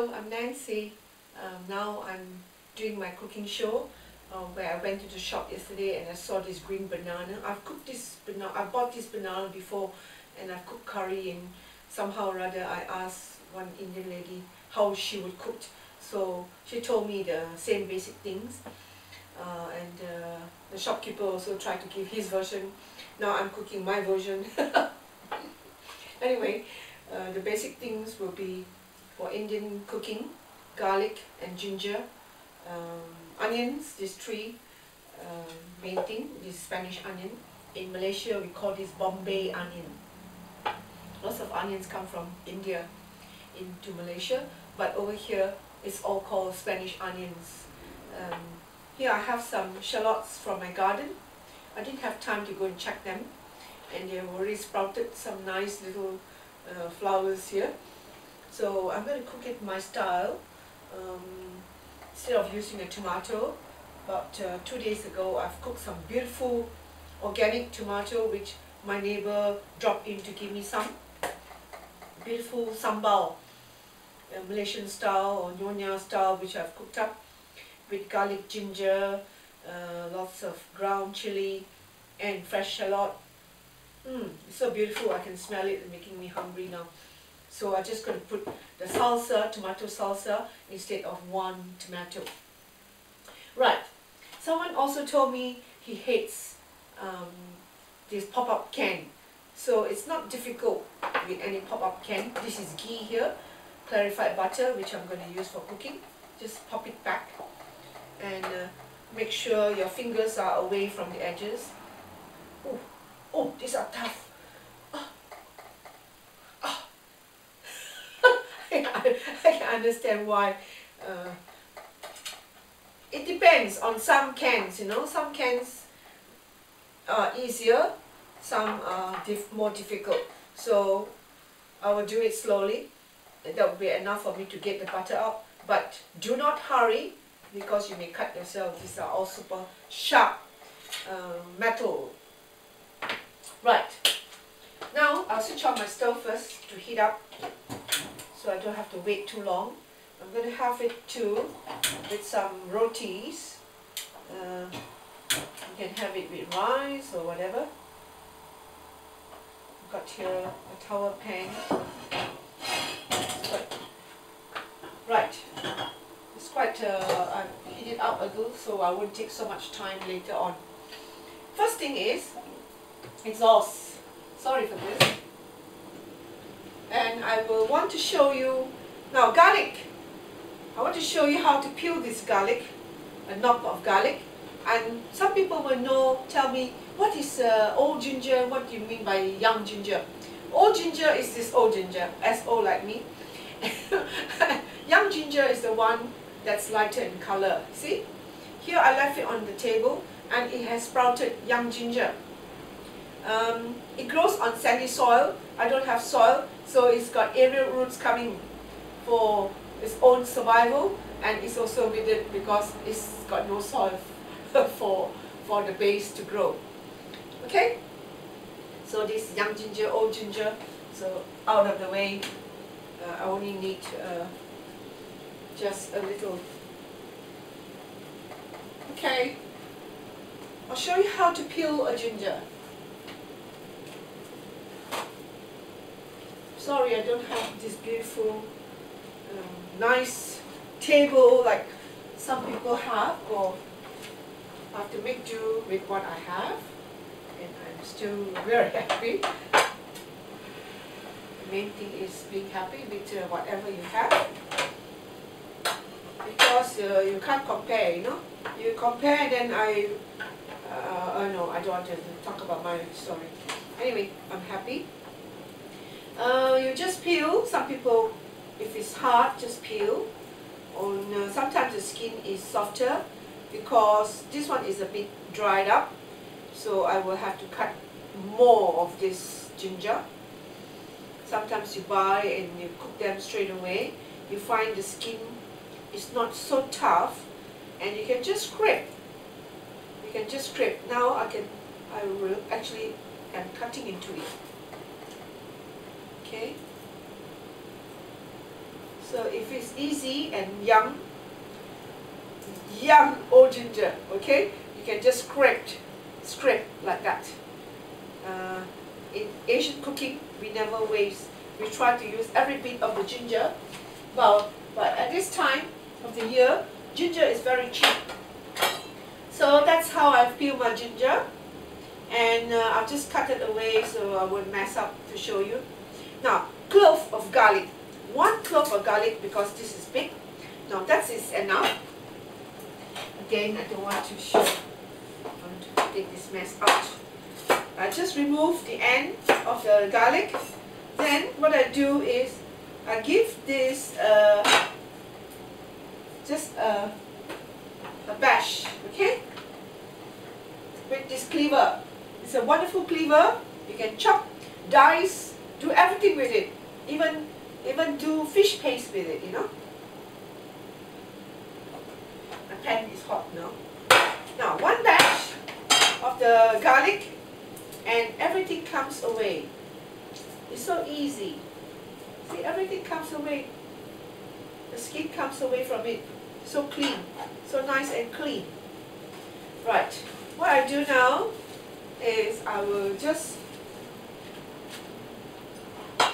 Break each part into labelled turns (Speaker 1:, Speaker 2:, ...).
Speaker 1: Hello, I'm Nancy. Now I'm doing my cooking show where I went to the shop yesterday and I saw this green banana. I've cooked this banana, I bought this banana before and I've cooked curry, and somehow or other I asked one Indian lady how she would cook. So she told me the same basic things, and the shopkeeper also tried to give his version. Now I'm cooking my version. Anyway, the basic things will be for Indian cooking: garlic and ginger, onions, these three main thing. This Spanish onion. In Malaysia we call this Bombay onion. Lots of onions come from India into Malaysia, but over here it's all called Spanish onions. Here I have some shallots from my garden. I didn't have time to go and check them, and they've already sprouted some nice little flowers here. So I'm going to cook it my style. Instead of using a tomato, about 2 days ago I've cooked some beautiful organic tomato which my neighbor dropped in to give me some. Beautiful sambal, Malaysian style or Nyonya style, which I've cooked up with garlic, ginger, lots of ground chili and fresh shallot. It's so beautiful, I can smell it and making me hungry now. So I'm just going to put the salsa, tomato salsa, instead of one tomato. Right, someone also told me he hates this pop-up can. So it's not difficult with any pop-up can. This is ghee here, clarified butter, which I'm going to use for cooking. Just pop it back and make sure your fingers are away from the edges. Oh, these are tough. I can understand why. It depends on some cans, you know. Some cans are easier, some are more difficult. So I will do it slowly. That will be enough for me to get the butter out. But do not hurry, because you may cut yourself. These are all super sharp metal. Right. Now I'll switch on my stove first to heat up, so I don't have to wait too long. I'm going to have it too with some rotis. You can have it with rice or whatever. I've got here a tower pan. Right. It's quite, I heat it up a little so I won't take so much time later on. First thing is exhaust. Sorry for this. And I will want to show you, now garlic. I want to show you how to peel this garlic, a knob of garlic. And some people will tell me, what is old ginger, what do you mean by young ginger? Old ginger is this old ginger, S-O like me. Young ginger is the one that's lighter in color. See? Here I left it on the table and it has sprouted young ginger. It grows on sandy soil. I don't have soil, so it's got aerial roots coming for its own survival, and it's also with it because it's got no soil for the base to grow. Okay? So this young ginger, old ginger, so out of the way. I only need just a little. Okay, I'll show you how to peel a ginger. Sorry, I don't have this beautiful, nice table like some people have, or I have to make do with what I have, and I'm still very happy. The main thing is being happy with whatever you have, because you can't compare, you know. You compare, then no, I don't want to talk about my story. Anyway, I'm happy. You just peel. Some people, if it's hard, just peel. Sometimes the skin is softer because this one is a bit dried up, so I will have to cut more of this ginger. Sometimes you buy and you cook them straight away. You find the skin is not so tough, and you can just scrape. You can just scrape. Now I will actually am cutting into it. Okay. So if it's easy and yum old ginger, okay, you can just scrape like that. In Asian cooking, we never waste. We try to use every bit of the ginger. Well, but at this time of the year, ginger is very cheap. So that's how I peel my ginger, and I'll just cut it away so I won't mess up to show you. Now, clove of garlic. 1 clove of garlic because this is big. Now that is enough. Again, I don't want to show. I want to take this mess out. I just remove the end of the garlic. Then what I do is I give this just a bash, okay, with this cleaver. It's a wonderful cleaver. You can chop, dice, do everything with it. Even do fish paste with it, you know. My pan is hot now. Now 1 bash of the garlic and everything comes away. It's so easy. See, everything comes away. The skin comes away from it. So clean. So nice and clean. Right. What I do now is I will just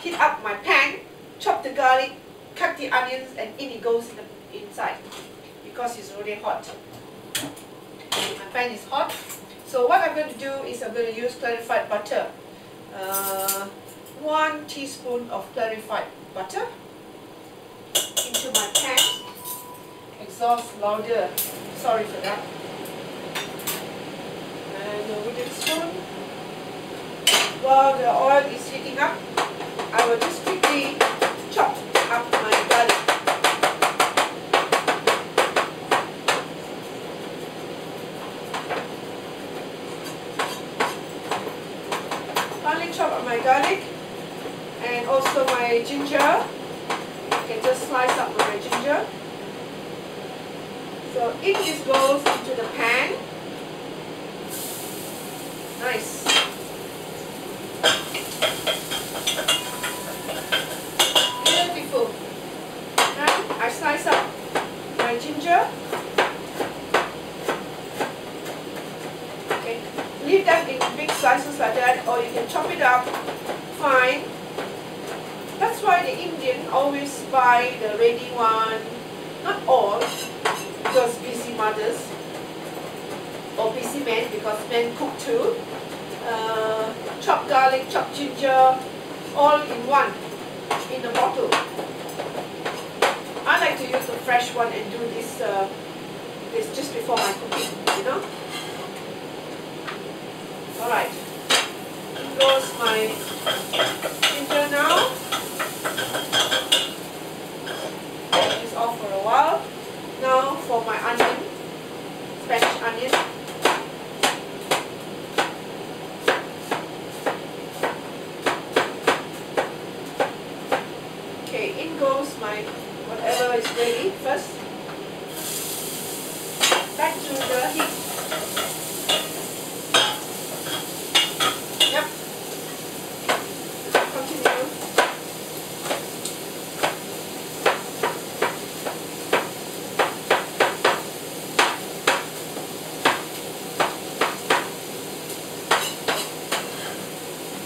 Speaker 1: heat up my pan, chop the garlic, cut the onions, and in it goes inside because it's already hot. My pan is hot. So what I'm going to do is I'm going to use clarified butter. 1 teaspoon of clarified butter into my pan. Exhaust louder. Sorry for that. And a wooden spoon. While the oil is heating up, I will just quickly chop up my garlic. Finally chop up my garlic and also my ginger. I can just slice up my ginger. So it just goes into the pan. Nice. Beautiful. Now I slice up my ginger. Okay. Leave them in big slices like that, or you can chop it up fine. That's why the Indian always buy the ready one. Not all, because busy mothers or busy men, because men cook too. Chop garlic, chop ginger, all in one, in a bottle. I like to use the fresh one and do this, this just before my cooking, you know. Alright, here goes my ginger now. Take this off for a while. Now for my onion, Spanish onion. Okay, in goes my whatever is ready first. Back to the heat. Yep. Continue.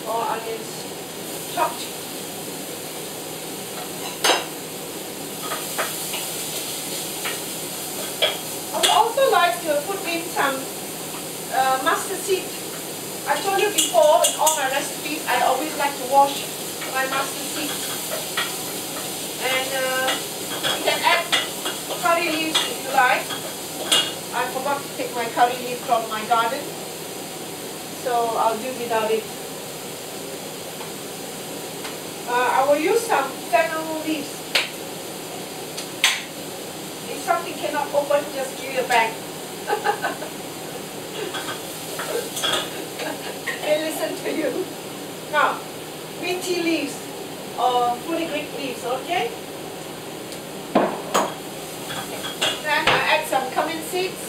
Speaker 1: All onions chopped. I would also like to put in some mustard seed. I told you before in all my recipes I always like to wash my mustard seed. And you can add curry leaves if you like. I forgot to take my curry leaf from my garden, so I'll do without it. I will use some fennel leaves. If something cannot open, just give it a bang. They listen to you. Now, green tea leaves or fenugreek leaves, okay? Then I add some cumin seeds.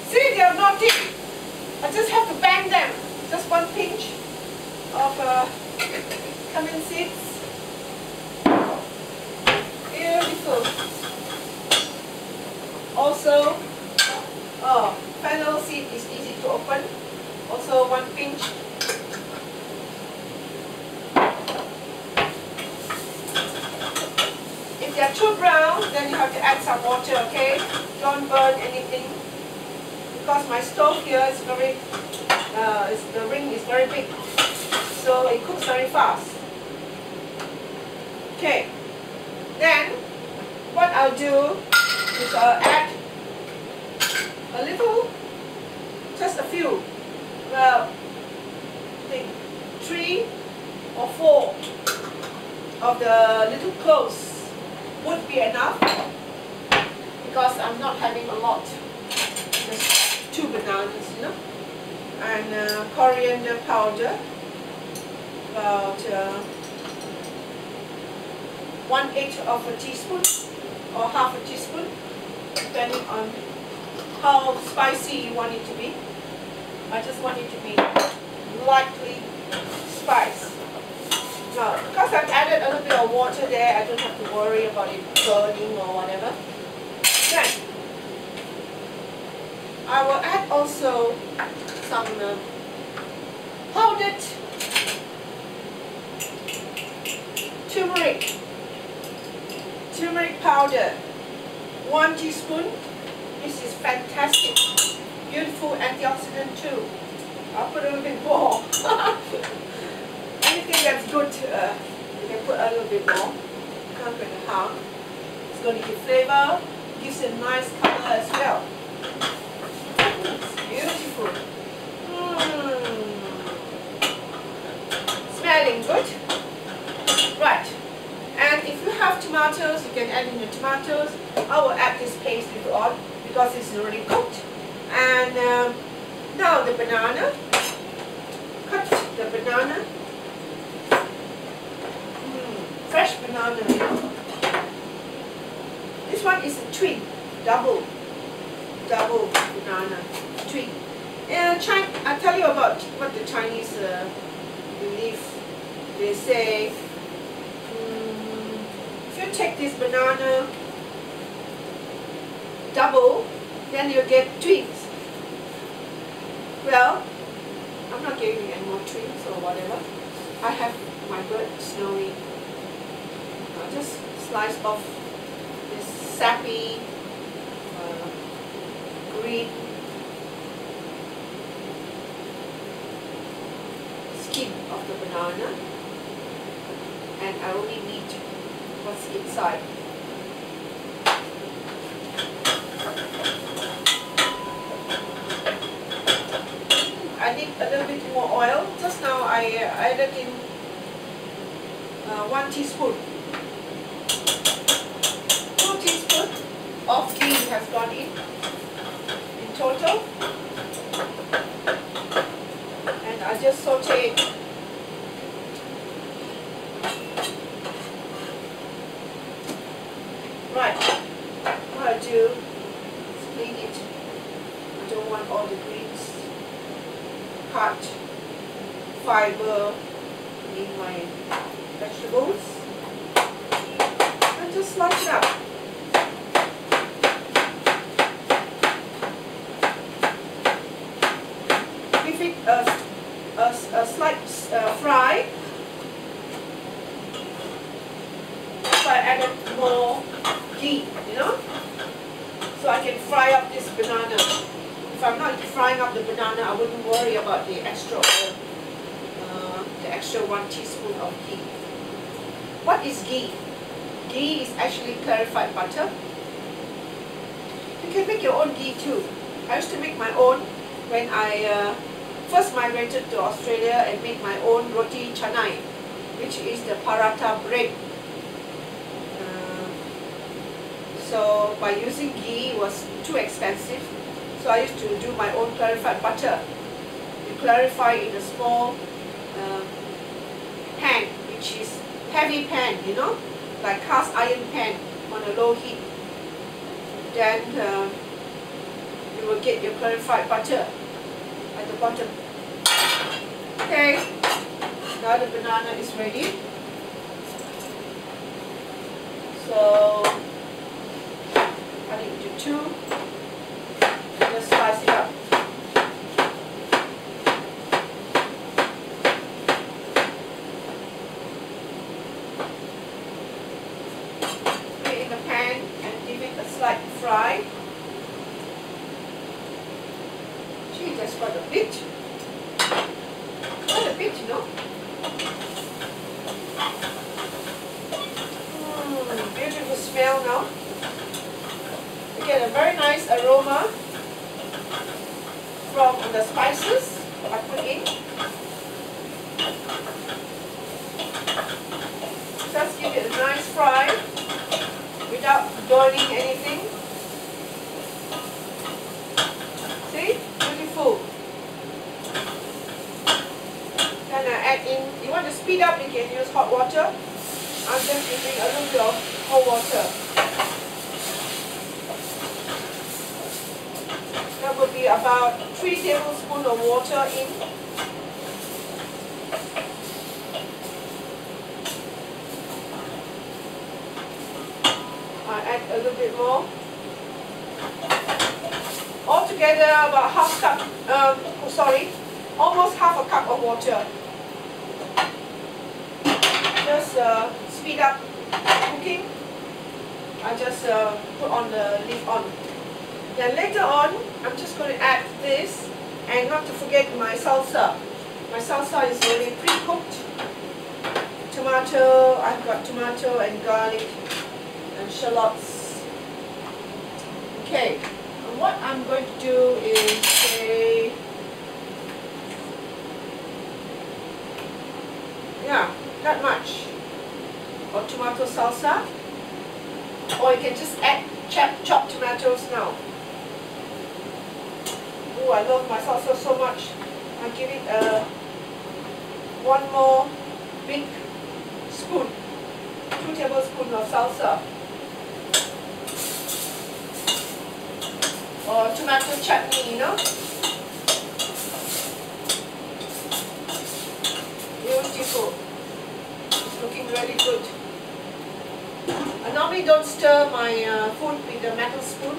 Speaker 1: See, they are naughty. I just have to bang them. Just 1 pinch of cumin seeds. also 1 pinch. If they are too brown, then you have to add some water, okay? Don't burn anything. Because my stove here is very, the ring is very big, so it cooks very fast. Okay, then what I'll do is I'll add a little, just a few, well, I think 3 or 4 of the little cloves would be enough, because I'm not having a lot, just 2 bananas, you know, and coriander powder, about 1/8 of a teaspoon or half a teaspoon, depending on how spicy you want it to be. I just want it to be lightly spiced. Now, because I've added a little bit of water there, I don't have to worry about it burning or whatever. Then, I will add also some powdered turmeric powder, 1 teaspoon. This is fantastic, beautiful antioxidant too. I'll put a little bit more. Anything that's good, you can put a little bit more. 1.5. It's going to give flavor, gives a nice color as well. It's beautiful. Smelling good. Right. And if you have tomatoes, you can add in the tomatoes. I will add this paste later on because it's already cooked. And now the banana. Cut the banana. Fresh banana, you know. This one is a twin, double banana, twin. And I'll tell you about what the Chinese believe. They say, if you take this banana double, then you get twins. Well, I'm not getting any more twins or whatever. I have my bird Snowy. I'll just slice off this sappy green skin of the banana, and I only need what's inside. I need a little bit more oil. Just now I added in 1 teaspoon. 2 teaspoons of ghee has gone in total. And I just saute it. Right, what I'll do is clean it. I don't want all the greens, cut, fiber in my vegetables. And just slice it up. Give it a slight fry. So I added more ghee, you know, so I can fry up this banana. If I'm not frying up the banana, I wouldn't worry about the extra oil, the extra 1 teaspoon of ghee. What is ghee? Ghee is actually clarified butter. You can make your own ghee too. I used to make my own when I first migrated to Australia and made my own roti canai, which is the paratha bread. So by using ghee, it was too expensive. So I used to do my own clarified butter. You clarify in a small pan, which is heavy pan, you know, like cast iron pan on a low heat. Then you will get your clarified butter at the bottom. Okay, now the banana is ready. So cut it into 2. Just slice it up. fry. Gee, that's quite a bit. Quite a bit, you know. Beautiful smell now. You get a very nice aroma from the spices I put in. Just give it a nice fry without burning anything. See? Beautiful. Then I add in, you want to speed up, you can use hot water. I'm just using a little bit of hot water. That will be about 3 tablespoons of water in. I add a little bit more. Altogether about half cup, almost half a cup of water. Just speed up cooking. I just put on the lid on. Then later on, I'm just going to add this, and not to forget my salsa. My salsa is already pre-cooked. Tomato, I've got tomato and garlic and shallots. Okay, and what I'm going to do is say, yeah, that much of tomato salsa, or you can just add chopped tomatoes now. Oh, I love my salsa so much. I give it one more big spoon, 2 tablespoons of salsa, or tomato chutney, you know. Beautiful. It's looking really good. I normally don't stir my food with a metal spoon,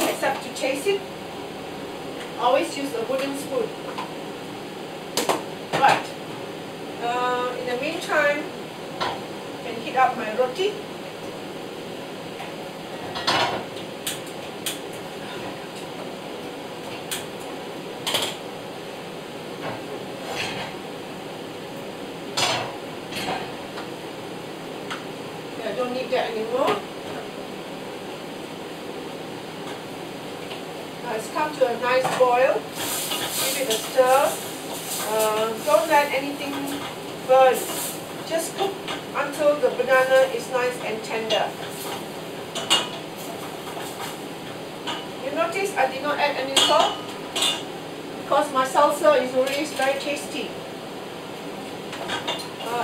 Speaker 1: except to taste it. I always use a wooden spoon. Right. In the meantime, I can heat up my roti. I don't need that anymore. It's come to a nice boil. Give it a stir. Don't let anything burn. Just cook until the banana is nice and tender. You notice I did not add any salt because my salsa is already very tasty.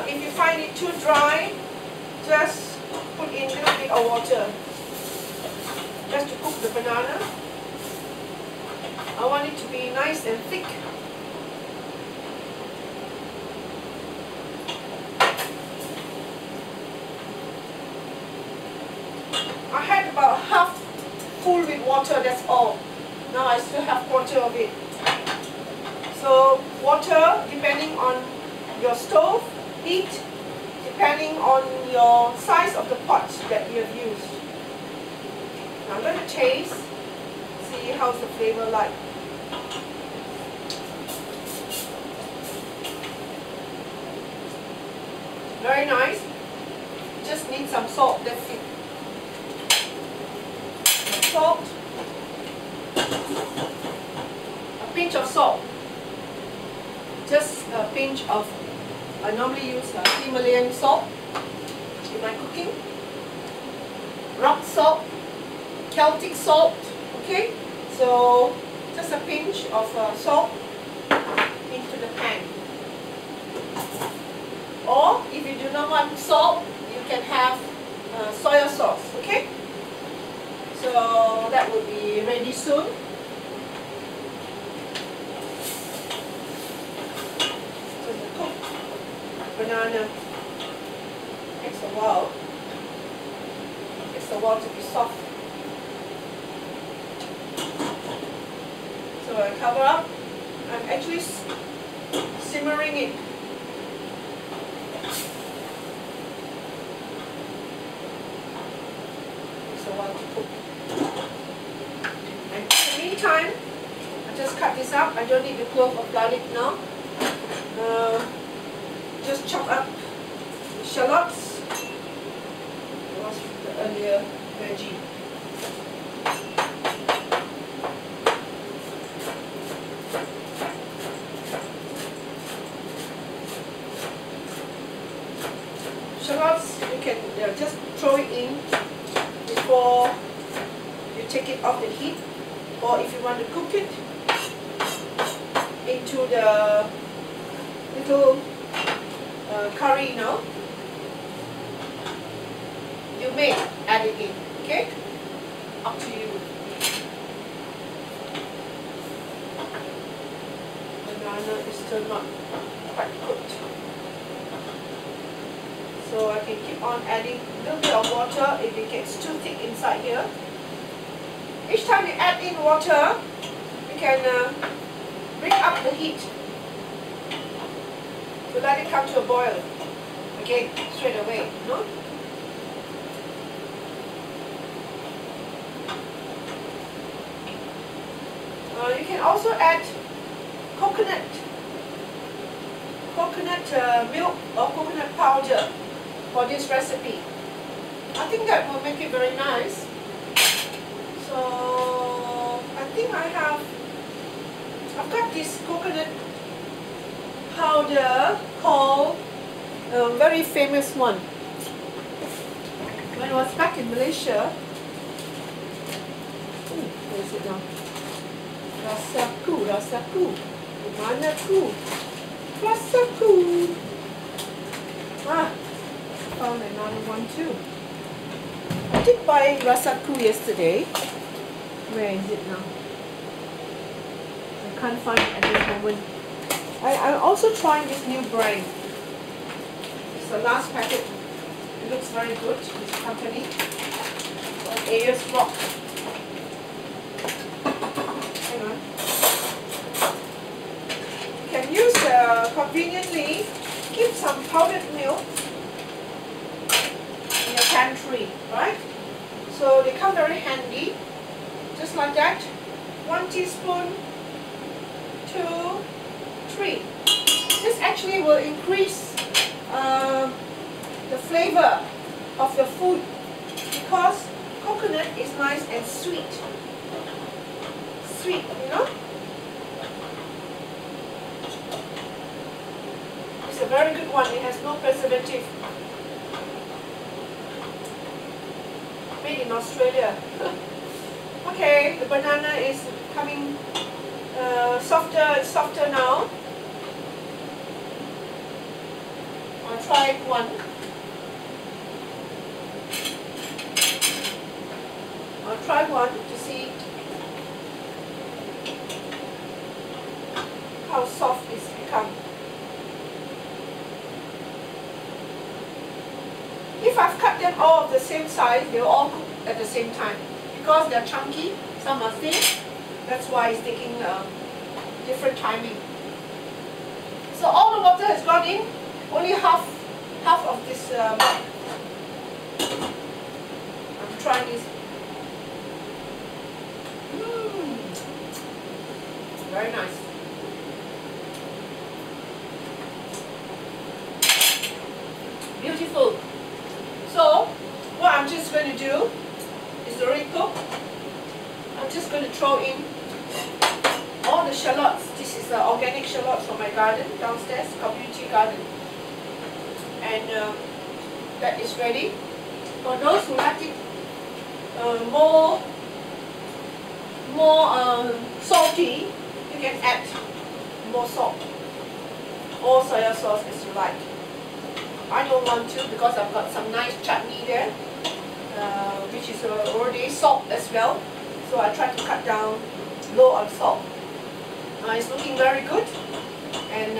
Speaker 1: If you find it too dry, just put in a little bit of water just to cook the banana. I want it to be nice and thick. I had about half full with water, that's all. Now I still have quarter of it. So water, depending on your stove heat, depending on your size of the pot that you have used. Now I'm going to taste, see how's the flavor like. Very nice. Just need some salt, that's it. Salt. A pinch of salt. Just a pinch of, I normally use Himalayan salt in my cooking. Rock salt, Celtic salt, okay? So just a pinch of salt into the pan. Or if you do not want salt, you can have soy sauce, okay? So that will be ready soon. So the cooked banana takes a while. Takes a while to be soft. So I cover up. I'm actually simmering it. a while to cook. And in the meantime, I just cut this up. I don't need the clove of garlic now. Just chop up the shallots. That was the earlier veggie. Shallots, you can just throw it in before you take it off the heat, or if you want to cook it into the little curry, you may add it in, okay? Up to you. Banana is still not quite cooked. So I can keep on adding a little bit of water if it gets too thick inside here. Each time you add in water, you can bring up the heat to let it come to a boil. Again, straight away, no? You can also add coconut milk or coconut powder for this recipe. I think that will make it very nice. So I think I've got this coconut powder called very famous one. When I was back in Malaysia, where is it now? Rasaku, Manaku, Rasaku. Found another one too. I did buy Rasaku yesterday. Where is it now? I can't find it at this moment. I'm also trying this new brand. It's the last packet. It looks very good, this company. Ayers Rock. Hang on. You can use conveniently keep some powdered milk in your pantry, right? So they come very handy. Just like that. 1 teaspoon, 2, 3. This actually will increase the flavor of your food because coconut is nice and sweet. Sweet, you know? It's a very good one. It has no preservative. Made in Australia. Okay, the banana is coming softer and softer now. I'll try one. I'll try one to see how soft it's become. If I've cut them all of the same size, they'll all cook at the same time. Because they're chunky, some are thin, that's why it's taking different timing. So all the water has gone in, only half of this milk. I'm trying this. Very nice. Beautiful. So what I'm just going to do is already cooked. I'm just going to throw in all the shallots. This is organic shallots from my garden downstairs, community garden. And that is ready. For those who like it more salty, you can add more salt or soya sauce as you like. I don't want to because I've got some nice chutney there, which is already salt as well. So I try to cut down low on salt. It's looking very good, and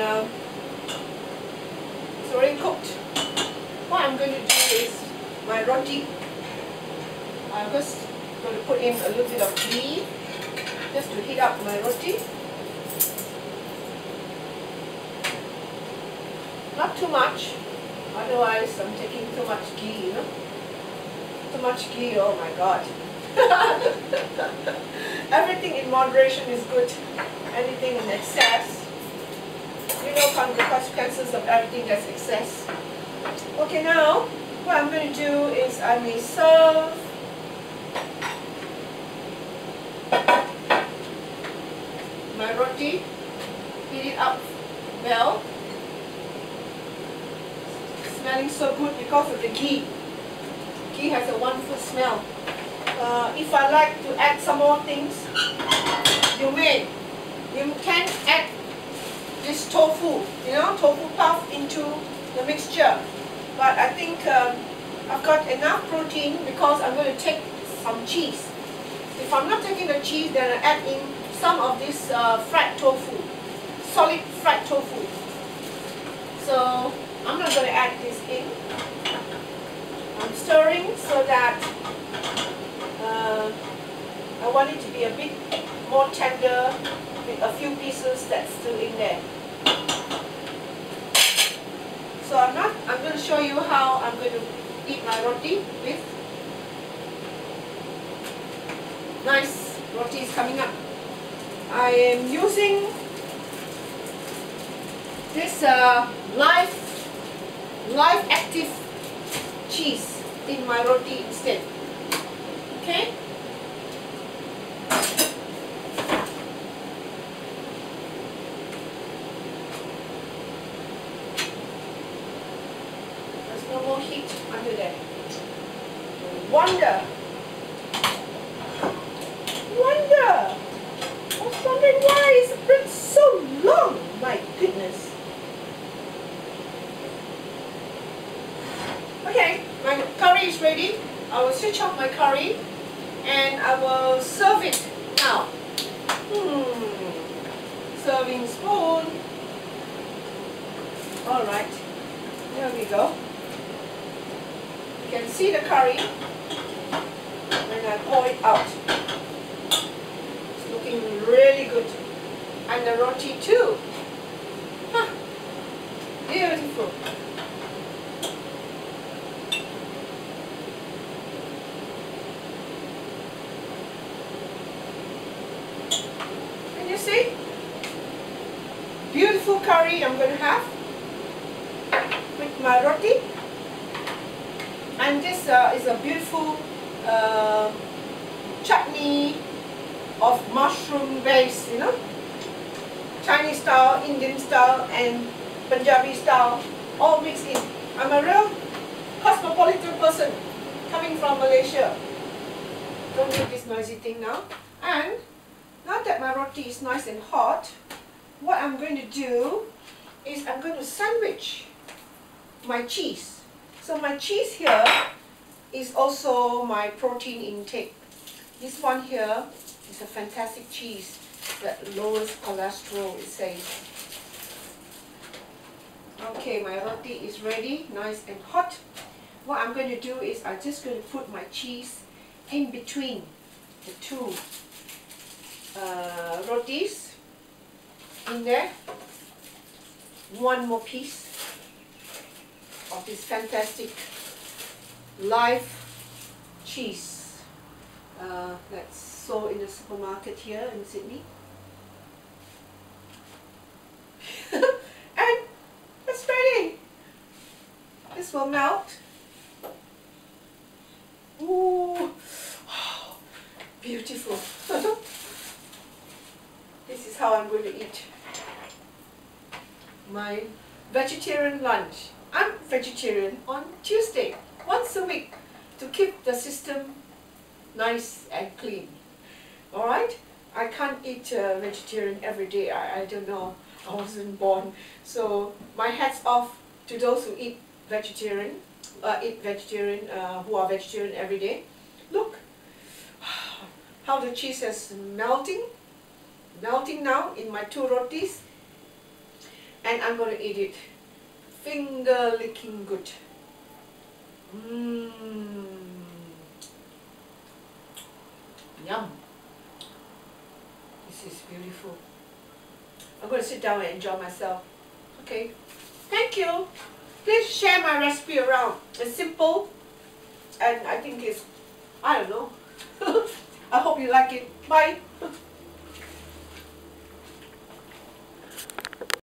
Speaker 1: it's already cooked. What I'm going to do is my roti. I'm just going to put in a little bit of ghee just to heat up my roti. Not too much, otherwise I'm taking too much ghee, you know. too much ghee, oh my god. Everything in moderation is good. Anything in excess, you know, the consequences of everything that's excess. Okay, now what I'm going to do is I may serve my roti, heat it up well. Smelling so good because of the ghee. Ghee has a wonderful smell. If I like to add some more things, you can add this tofu, you know, tofu puff into the mixture. But I think I've got enough protein because I'm going to take some cheese. If I'm not taking the cheese, then I add in some of this fried tofu, solid fried tofu. So I'm not going to add this in. I'm stirring so that I want it to be a bit more tender with a few pieces that's still in there. So I'm going to show you how I'm going to eat my roti with nice rotis coming up. I am using this live active cheese in my roti instead. Okay? There's no more heat under there. Wonder! I was wondering why is the bread so long? My goodness. Okay, my curry is ready. I will switch off my curry and I will serve it now. Serving spoon. Alright, there we go. You can see the curry when I pour it out. It's looking really good. And the roti too. Huh. Beautiful. Can you see? Beautiful curry I'm going to have with my roti. And this is a beautiful chutney of mushroom base, you know, Chinese style, Indian style and Punjabi style all mixed in. I'm a real cosmopolitan person coming from Malaysia. Don't do this noisy thing now. And now that my roti is nice and hot, what I'm going to do is I'm going to sandwich my cheese. So my cheese here is also my protein intake. This one here is a fantastic cheese that lowers cholesterol, it says. Okay, my roti is ready, nice and hot. What I'm going to do is I'm just going to put my cheese in between the two rotis in there. One more piece of this fantastic live cheese that's sold in the supermarket here in Sydney. And it's ready. This will melt. Ooh, oh, beautiful. This is how I'm going to eat my vegetarian lunch. I'm vegetarian on Tuesday, once a week, to keep the system nice and clean. Alright? I can't eat vegetarian every day. I don't know. I wasn't born. So my hat's off to those who eat vegetarian, who are vegetarian every day. Look how the cheese is melting now in my two rotis, and I'm going to eat it. Finger licking good. Yum. This is beautiful. I'm going to sit down and enjoy myself. Okay. Thank you. Please share my recipe around. It's simple and I think it's, I don't know. I hope you like it. Bye.